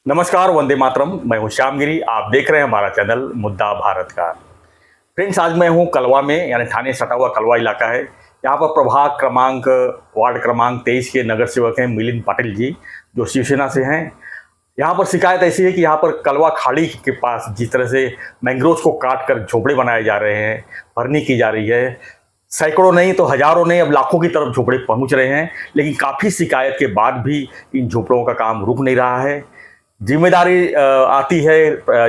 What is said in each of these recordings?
नमस्कार, वंदे मातरम। मैं हूं श्यामगिरी। आप देख रहे हैं हमारा चैनल मुद्दा भारत का। फ्रेंड्स, आज मैं हूं कलवा में, यानी थाने सटा हुआ कलवा इलाका है। यहाँ पर प्रभाग क्रमांक वार्ड क्रमांक 23 के नगर सेवक हैं मिलिंद पाटिल जी, जो शिवसेना से हैं। यहाँ पर शिकायत ऐसी है कि यहाँ पर कलवा खाड़ी के पास जिस तरह से मैंग्रोव को काट कर झोपड़े बनाए जा रहे हैं, भरनी की जा रही है। सैकड़ों नहीं तो हजारों नहीं, अब लाखों की तरफ झोपड़े पहुँच रहे हैं, लेकिन काफ़ी शिकायत के बाद भी इन झोपड़ों का काम रुक नहीं रहा है। जिम्मेदारी आती है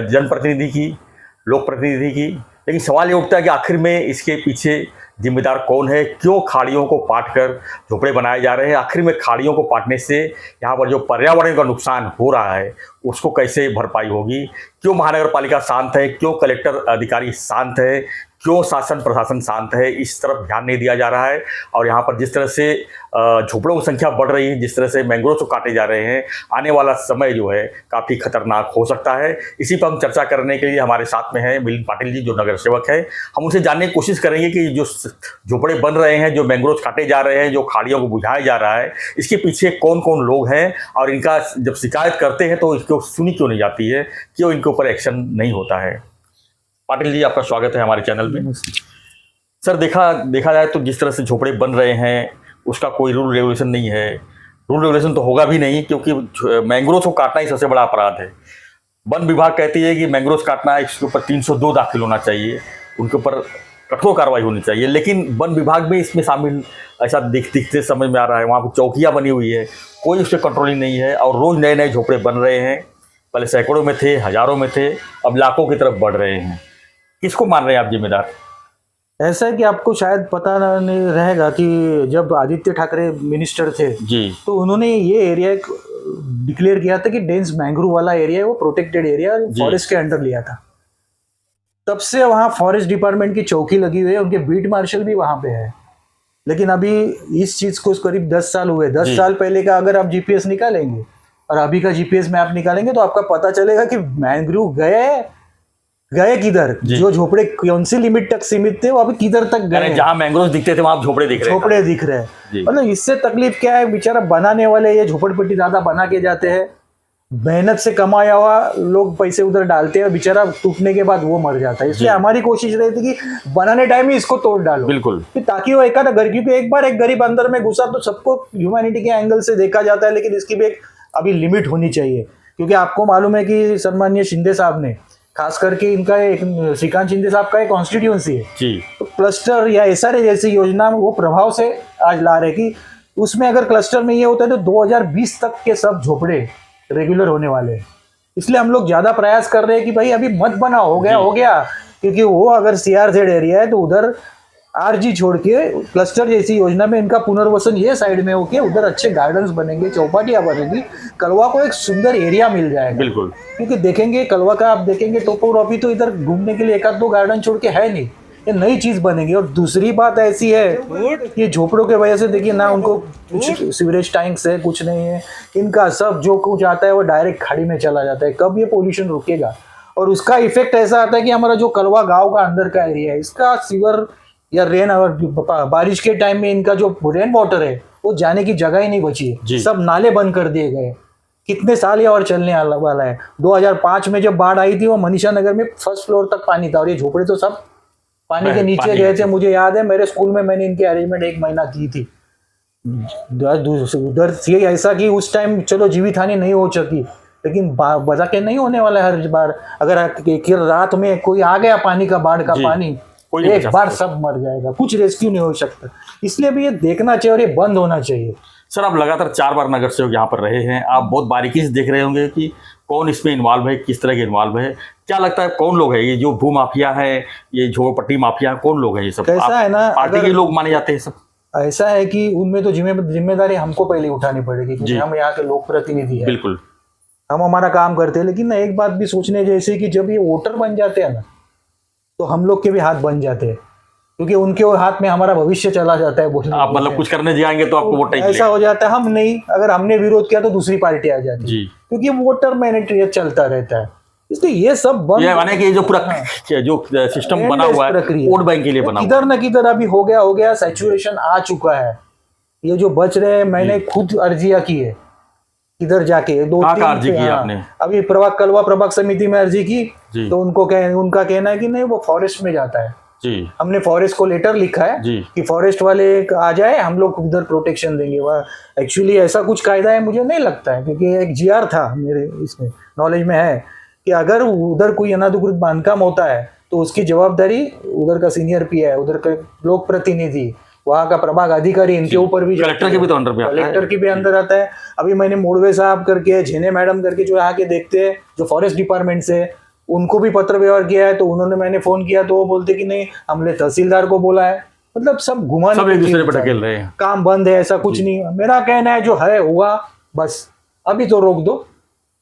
जनप्रतिनिधि की, लोक प्रतिनिधि की, लेकिन सवाल ये उठता है कि आखिर में इसके पीछे जिम्मेदार कौन है? क्यों खाड़ियों को पाट कर झोपड़े बनाए जा रहे हैं? आखिर में खाड़ियों को पाटने से यहाँ पर जो पर्यावरण का नुकसान हो रहा है उसको कैसे भरपाई होगी? क्यों महानगर पालिका शांत है? क्यों कलेक्टर अधिकारी शांत है? क्यों शासन प्रशासन शांत है? इस तरफ ध्यान नहीं दिया जा रहा है। और यहाँ पर जिस तरह से झोपड़ों की संख्या बढ़ रही है, जिस तरह से मैंग्रोव तो काटे जा रहे हैं, आने वाला समय जो है काफ़ी खतरनाक हो सकता है। इसी पर हम चर्चा करने के लिए हमारे साथ में हैं मिलिंद पाटिल जी, जो नगर सेवक है। हम उनसे जानने की कोशिश करेंगे कि जो झोपड़े बन रहे हैं, जो मैंग्रोव काटे जा रहे हैं, जो खाड़ियों को बुझाया जा रहा है, इसके पीछे कौन कौन लोग हैं और इनका जब शिकायत करते हैं तो इसको सुनी क्यों नहीं जाती है, क्यों इनके ऊपर एक्शन नहीं होता है। पाटिल जी, आपका स्वागत है हमारे चैनल में। सर, देखा जाए तो जिस तरह से झोपड़े बन रहे हैं उसका कोई रूल रेगुलेशन नहीं है। रूल रेगुलेशन तो होगा भी नहीं, क्योंकि मैंग्रोव को काटना ही सबसे बड़ा अपराध है। वन विभाग कहती है कि मैंग्रोव काटना है, इसके ऊपर 302 दाखिल होना चाहिए, उनके ऊपर कठोर कार्रवाई होनी चाहिए। लेकिन वन विभाग भी इसमें शामिल ऐसा दिखते समझ में आ रहा है। वहाँ पर चौकियाँ बनी हुई है, कोई उससे कंट्रोलिंग नहीं है, और रोज़ नए नए झोपड़े बन रहे हैं। पहले सैकड़ों में थे, हज़ारों में थे, अब लाखों की तरफ बढ़ रहे हैं। किसको मान रहे हैं आप जिम्मेदार? ऐसा है कि आपको शायद पता नहीं रहेगा कि जब आदित्य ठाकरे मिनिस्टर थे जी, तो उन्होंने ये एरिया डिक्लेयर किया था कि डेंस मैंग्रोव वाला एरिया है, वो प्रोटेक्टेड एरिया फॉरेस्ट के अंडर लिया था। तब से वहाँ फॉरेस्ट डिपार्टमेंट की चौकी लगी हुई है, उनके बीट मार्शल भी वहाँ पे है। लेकिन अभी इस चीज को करीब 10 साल हुए। 10 साल पहले का अगर आप जीपीएस निकालेंगे और अभी का जीपीएस मैप निकालेंगे तो आपका पता चलेगा कि मैंग्रोव गए किधर, जो झोपड़े कौन सी लिमिट तक सीमित थे वो अभी किधर तक गए। जहां मैंग्रोव दिखते थे वहां झोपड़े दिख रहे हैं। मतलब इससे तकलीफ क्या है, बेचारा बनाने वाले ये झोपड़पट्टी ज्यादा बना के जाते हैं, मेहनत से कमाया हुआ लोग पैसे उधर डालते हैं, बेचारा टूटने के बाद वो मर जाता है। इसलिए हमारी कोशिश रहती कि बनाने टाइम ही इसको तोड़ डालो, बिल्कुल, ताकि वो एक आधा घर, क्योंकि एक बार एक गरीब अंदर में घुसा तो सबको ह्यूमैनिटी के एंगल से देखा जाता है, लेकिन इसकी भी एक अभी लिमिट होनी चाहिए। क्योंकि आपको मालूम है कि सम्माननीय शिंदे साहब ने, खास करके इनका एक श्रीकांत शिंदे साहब का एक कॉन्स्टिट्यूएंसी है जी, तो क्लस्टर या एसआरए जैसी योजना वो प्रभाव से आज ला रहे कि उसमें अगर क्लस्टर में ये होता है तो 2020 तक के सब झोपड़े रेगुलर होने वाले हैं। इसलिए हम लोग ज्यादा प्रयास कर रहे हैं कि भाई अभी मत बना, हो गया, क्योंकि वो अगर सीआरजेड एरिया है तो उधर आरजी छोड़ के क्लस्टर जैसी योजना में इनका पुनर्वसन ये साइड में होके उधर अच्छे गार्डन्स बनेंगे, चौपाटियां बनेंगी, कलवा को एक सुंदर एरिया मिल जाएगा। बिल्कुल, क्योंकि देखेंगे कलवा का, आप देखेंगे टोपोग्राफी तो इधर घूमने के लिए एक आध दो गार्डन छोड़ के है नहीं, ये नई चीज बनेगी। और दूसरी बात ऐसी है, ये झोपड़ों के वजह से देखिए ना, उनको कुछ सीवरेज टैंक्स है, कुछ नहीं है, इनका सब जो कुछ आता है वो डायरेक्ट खाड़ी में चला जाता है। कब ये पोल्यूशन रुकेगा? और उसका इफेक्ट ऐसा आता है कि हमारा जो कलवा गाँव का अंदर का एरिया है, इसका सीवर या रेन, और बारिश के टाइम में इनका जो रेन वाटर है वो जाने की जगह ही नहीं बची है, सब नाले बंद कर दिए गए। कितने साल ये और चलने वाला है। 2005 में जब बाढ़ आई थी वो मनीषा नगर में फर्स्ट फ्लोर तक पानी था, और ये झोपड़े तो सब पानी के नीचे गए थे। मुझे याद है मेरे स्कूल में मैंने इनकी अरेंजमेंट 1 महीना की थी उधर। ऐसा कि उस टाइम चलो जीवित हानि नहीं हो सकी, लेकिन बजा के नहीं होने वाला है हर बार। अगर एक रात में कोई आ गया पानी का, बाढ़ का पानी, एक बार सब मर जाएगा, कुछ रेस्क्यू नहीं हो सकता। इसलिए भी ये देखना चाहिए और ये बंद होना चाहिए। सर, आप लगातार 4 बार नगर सेवक यहाँ पर रहे हैं, आप बहुत बारीकी से देख रहे होंगे कि कौन इसमें इन्वॉल्व है, किस तरह के इन्वॉल्व है। क्या लगता है कौन लोग है ये जो भू माफिया है, ये झोपड़पट्टी माफिया, कौन लोग है ये सब? कैसा है ना, पार्टी के लोग माने जाते हैं सब। ऐसा है कि उनमें तो जिम्मेदारी हमको पहले उठानी पड़ेगी, क्योंकि हम यहाँ के लोक प्रतिनिधि हैं। बिल्कुल, हम हमारा काम करते हैं, लेकिन एक बात भी सोचने जैसे कि जब ये वोटर बन जाते हैं ना, तो हम लोग के भी हाथ बन जाते हैं, क्योंकि उनके हाथ में हमारा भविष्य चला जाता है। आप मतलब कुछ करने जाएंगे तो आपको वोट ऐसा हो जाता है। हम नहीं, अगर हमने विरोध किया तो दूसरी पार्टी आ जाती है, क्योंकि वोटर मैनेट्रियत चलता रहता है। इसलिए ये सब माने कि जो पूरा जो सिस्टम बना हुआ है वोट बैंक के लिए बना हुआ है, किधर न किधर अभी हो गया, सैचुरेशन आ चुका है। ये जो बच रहे हैं, मैंने खुद अर्जियां की है इधर जाके दो कहाँ तीन अर्जी की हाँ, आपने? अभी कलवा प्रभाग समिति में अर्जी की। जी। तो उनका कहना है कि नहीं वो फॉरेस्ट में जाता है। जी हमने फॉरेस्ट को लेटर लिखा है जी कि फॉरेस्ट वाले आ जाए, हम लोग उधर प्रोटेक्शन देंगे। वह एक्चुअली ऐसा कुछ कायदा है मुझे नहीं लगता है, क्योंकि एक जीआर था मेरे इसमें नॉलेज में है कि अगर उधर कोई अनधिकृत बांधकाम होता है तो उसकी जवाबदारी उधर का सीनियर पीए है, उधर का लोक प्रतिनिधि, वहाँ का प्रभाग अधिकारी, इनके ऊपर भी कलेक्टर के भी तो अंडर पे आता है। कलेक्टर की भी अंदर आता है। अभी मैंने मोड़वे साहब करके, झेने मैडम करके जो यहाँ के देखते हैं जो फॉरेस्ट डिपार्टमेंट से, उनको भी पत्र व्यवहार किया है। तो उन्होंने, मैंने फोन किया तो वो बोलते कि नहीं हमने तहसीलदार को बोला है। मतलब सब घुमाने, सब एक दूसरे पर ढकेल रहे हैं। काम बंद है ऐसा कुछ नहीं। मेरा कहना है जो है हुआ बस, अभी तो रोक दो,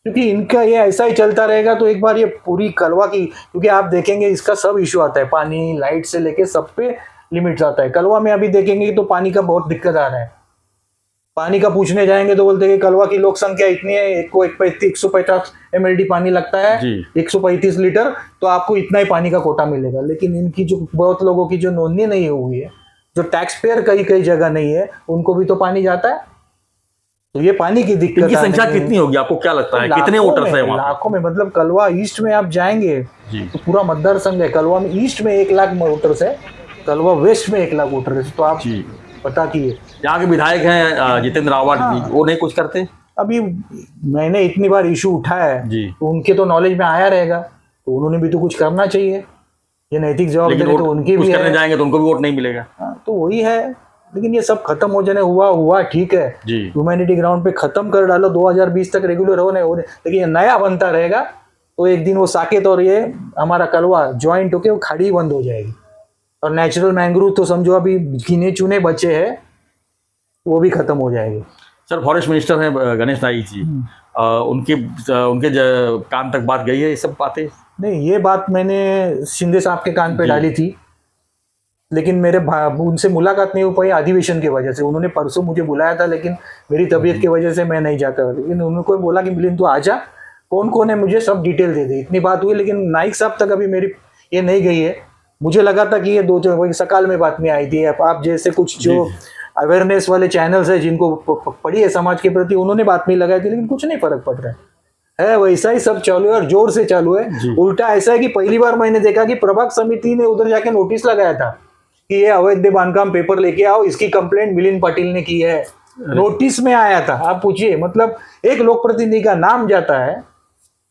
क्योंकि इनका ये ऐसा ही चलता रहेगा तो एक बार ये पूरी कलवा की, क्योंकि आप देखेंगे इसका सब इशू आता है, पानी लाइट से लेके सब पे लिमिट्स आता है। कलवा में अभी देखेंगे तो पानी का बहुत दिक्कत आ रहा है। पानी का पूछने जाएंगे तो बोलते हैं कि कलवा की लोक संख्या इतनी है, एक को 150 mld पानी लगता है, 135 लीटर, तो आपको इतना ही पानी का कोटा मिलेगा। लेकिन इनकी जो बहुत लोगों की जो नोंदनी नहीं हुई है, जो टैक्स पेयर कई कई जगह नहीं है, उनको भी तो पानी जाता है। तो ये पानी की दिक्कत, इनकी संख्या कितनी होगी आपको क्या लगता है? कितने वोटर्स हैं वहाँ? लाखों में। मतलब कलवा ईस्ट में आप जाएंगे तो पूरा मतदार संघ है। कलवा में ईस्ट में 1 लाख वोटर्स है, कलवा वेस्ट में 1 लाख वोटर है। तो आप पता कीजिए। यहाँ के विधायक हैं जितेंद्र रावत जी, वो नहीं कुछ करते? अभी मैंने इतनी बार इशू उठाया है जी, तो उनके तो नॉलेज में आया रहेगा, तो उन्होंने भी तो कुछ करना चाहिए। ये नैतिक जवाबदारी तो उनकी भी है। करने जाएंगे तो उनको भी वोट नहीं मिलेगा। तो वही है। लेकिन ये सब खत्म हो जाने हुआ ठीक है, ह्यूमैनिटी ग्राउंड पे खत्म कर डालो, 2020 तक रेगुलर हो लेकिन ये नया बनता रहेगा तो एक दिन वो साकेत और ये हमारा कलवा ज्वाइंट होके वो खाड़ी बंद हो जाएगी। और नेचुरल मैंग्रोव तो समझो अभी गिने चुने बचे हैं, वो भी खत्म हो जाएगी। सर फॉरेस्ट मिनिस्टर हैं गणेश नाईक जी, उनके कान तक बात गई है ये सब बातें? नहीं, ये बात मैंने शिंदे साहब के कान पे डाली थी, लेकिन मेरे उनसे मुलाकात नहीं हो पाई अधिवेशन की वजह से। उन्होंने परसों मुझे बुलाया था, लेकिन मेरी तबीयत की वजह से मैं नहीं जाता। लेकिन उनको बोला कि मिलिंद तू आजा, कौन कौन है मुझे सब डिटेल दे दे। इतनी बात हुई, लेकिन नाइक साहब तक अभी मेरी ये नहीं गई है। मुझे लगा था कि ये दो सकाल में बात में आई थी। आप जैसे कुछ जो अवेयरनेस वाले चैनल्स है जिनको पड़ी है समाज के प्रति, उन्होंने बात में लगाई थी, लेकिन कुछ नहीं फर्क पड़ रहा है। वैसा ही सब चालू है और जोर से चालू है। उल्टा ऐसा है कि पहली बार मैंने देखा कि प्रभाग समिति ने उधर जाके नोटिस लगाया था कि ये अवैध बांधकाम पेपर लेके आओ, इसकी कंप्लेंट मिलिंद पाटिल ने की है। नोटिस में आया था। आप पूछिए, मतलब एक लोक प्रतिनिधि का नाम जाता है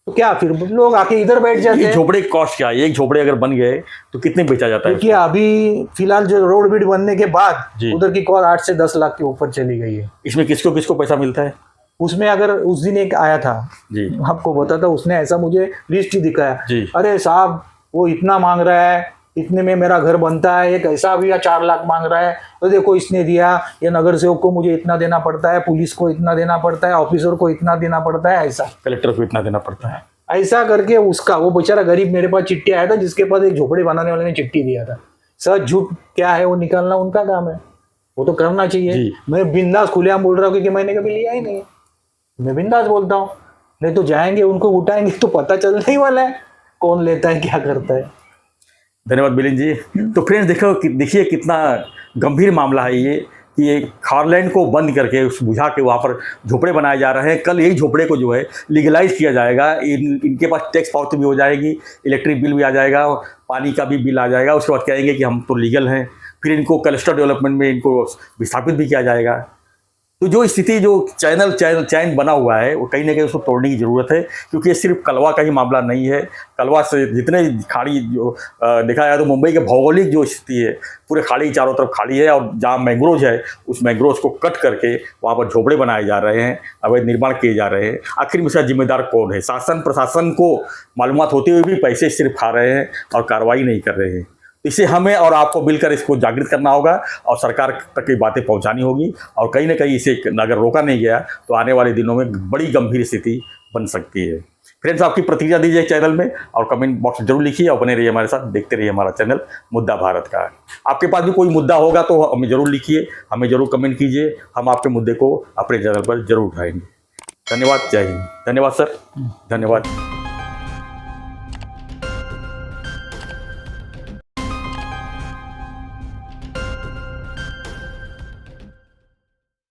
तो क्या फिर लोग आके इधर बैठ जाते हैं। झोपड़े कॉस्ट क्या है? एक झोपड़े अगर बन गए तो कितने बेचा जाता है? देखिए अभी फिलहाल जो रोड बीड बनने के बाद उधर की कॉस्ट 8 से 10 लाख के ऊपर चली गई है। इसमें किसको किसको पैसा मिलता है? उसमें अगर उस दिन एक आया था जी, आपको बता था, उसने ऐसा मुझे लिस्ट ही दिखाया। अरे साहब वो इतना मांग रहा है, इतने में मेरा घर बनता है। एक ऐसा भी 4 लाख मांग रहा है, तो देखो इसने दिया, ये नगर सेवक को मुझे इतना देना पड़ता है, पुलिस को इतना देना पड़ता है, ऑफिसर को इतना देना पड़ता है, ऐसा कलेक्टर को इतना देना पड़ता है, ऐसा करके उसका वो बेचारा गरीब मेरे पास चिट्ठी आया था, जिसके पास एक झोपड़े बनाने वाले ने चिट्ठी दिया था। सच झूठ क्या है वो निकालना उनका काम है, वो तो करना चाहिए। मैं बिंदास खुलेआम बोल रहा हूँ क्योंकि मैंने कभी लिया ही नहीं, मैं बिंदास बोलता हूँ। नहीं तो जाएंगे उनको उठाएंगे तो पता चलने ही वाला है कौन लेता है क्या करता है। धन्यवाद मिलिंद जी। तो फ्रेंड्स देखिए कितना गंभीर मामला है ये कि ये खारलैंड को बंद करके उस बुझा के वहाँ पर झोपड़े बनाए जा रहे हैं। कल यही झोपड़े को जो है लीगलाइज किया जाएगा। इनके पास टैक्स पावती भी हो जाएगी, इलेक्ट्रिक बिल भी आ जाएगा, पानी का भी बिल आ जाएगा। उसके बाद कहेंगे कि हम तो लीगल हैं। फिर इनको क्लस्टर डेवलपमेंट में इनको विस्थापित भी किया जाएगा। तो जो स्थिति जो चैन बना हुआ है वो कहीं ना कहीं उसको तोड़ने की ज़रूरत है, क्योंकि ये सिर्फ कलवा का ही मामला नहीं है। कलवा से जितने खाड़ी जो देखा जाए तो मुंबई के भौगोलिक जो स्थिति है, पूरे खाड़ी चारों तरफ खाड़ी है, और जहाँ मैंग्रोव है उस मैंग्रोव को कट करके वहाँ पर झोपड़े बनाए जा रहे हैं, अवैध निर्माण किए जा रहे हैं। आखिर में इसका जिम्मेदार कौन है? शासन प्रशासन को मालूमात होते हुए भी पैसे सिर्फ खा रहे हैं और कार्रवाई नहीं कर रहे हैं। इसे हमें और आपको मिलकर इसको जागृत करना होगा और सरकार तक की बातें पहुंचानी होगी, और कहीं ना कहीं इसे अगर रोका नहीं गया तो आने वाले दिनों में बड़ी गंभीर स्थिति बन सकती है। फ्रेंड्स, आपकी प्रतिक्रिया दीजिए चैनल में और कमेंट बॉक्स में जरूर लिखिए और बने रहिए हमारे साथ, देखते रहिए हमारा चैनल मुद्दा भारत का। आपके पास भी कोई मुद्दा होगा तो हमें जरूर लिखिए, हमें जरूर कमेंट कीजिए, हम आपके मुद्दे को अपने चैनल पर जरूर उठाएंगे। धन्यवाद। जय हिंद। धन्यवाद सर। धन्यवाद।